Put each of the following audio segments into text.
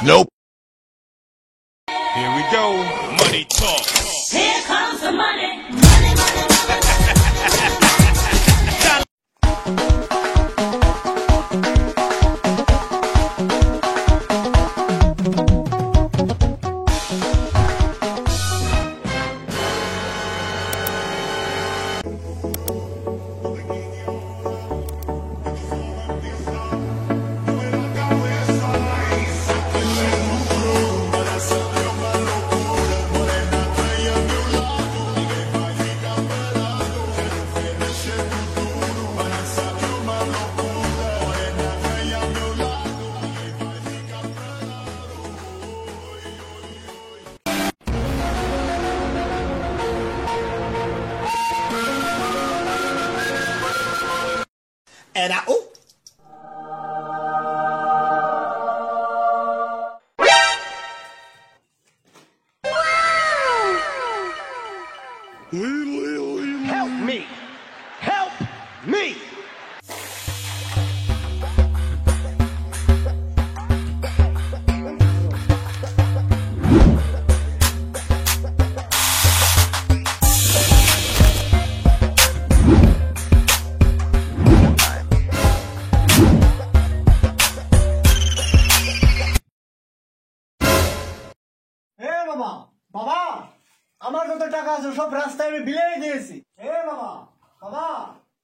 Nope. Here we go. Money talk. Here comes the money. Money, money, money. And I Help me! Help me! বাবা বাবা আমার কত টাকা আছে সব রাস্তায় আমি বিলাই দিয়েছি। বাবা বাবা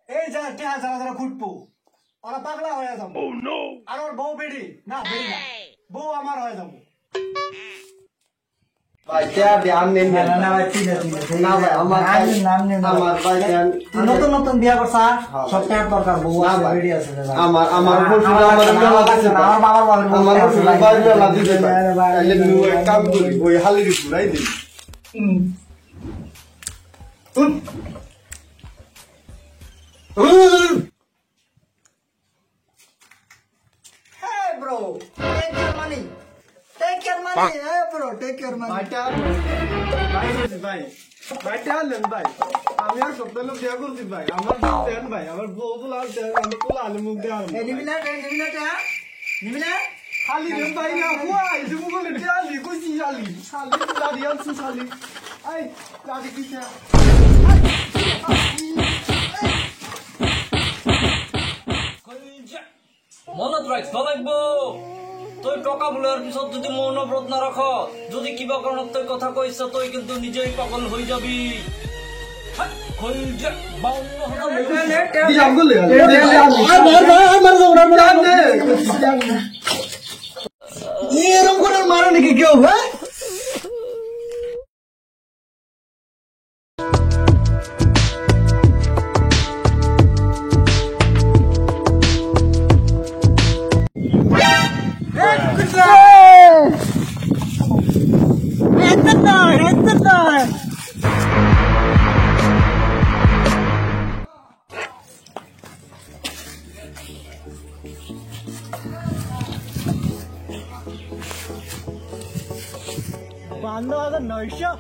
এই যা টেহা যারা যারা ফুটবো ওরা পাগলা হয়ে যাবো। আর ওর বউ বেড়ি না বেড়ি না বউ আমার হয়ে যাবো। নতুন নতুন বিয়া করছা সব টাকা দরকার বউ বেড়ি আছে আমার কাম করি বই হালি ঘুরাই দিই Hey bro, take your money. Take your money. Hey bro, take your money. ভাই আমি আর সপ্তাহ লোক দেয়া করছি ভাই আমার দেন ভাই আমার বউ তোলা দেন আমি তোলা আলু মুখ দেওয়া নিবি না নিবি না খালি দেন ভাই না হুয়া এসে মুখলে চালি কইছি চালি চালি দাদি আনছি চালি আই দাদি কিছে মনত রাখতে লাগবো তুই টকা বলার পিছত যদি মৌনব্রত না রাখ যদি কিবা কারণত তুই কথা কইছ তুই কিন্তু নিজেই পাগল হয়ে যাবি এরকম করে মারো নাকি কেউ হ্যাঁ বান্ধব হাজার 900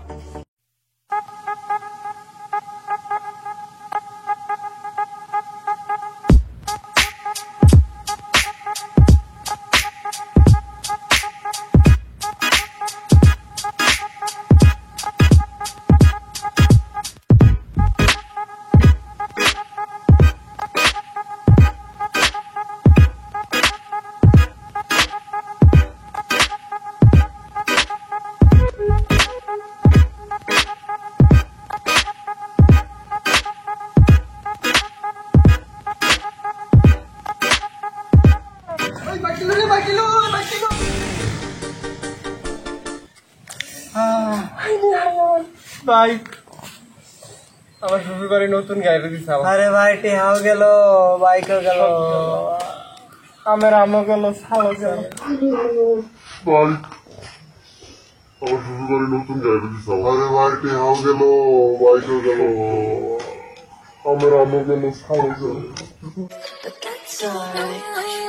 ভাই আমার শ্বশুর বাড়ি নতুন গাড়ি দিছে আরে ভাই টেহাও গেল বাইকও গেল আমার আমও গেল ছাও গেল ভাই আমার শ্বশুর বাড়ি নতুন গাড়ি দিছে আরে ভাই টেহাও গেল বাইকও গেল আমার আমও গেল ছাও গেল But that's alright.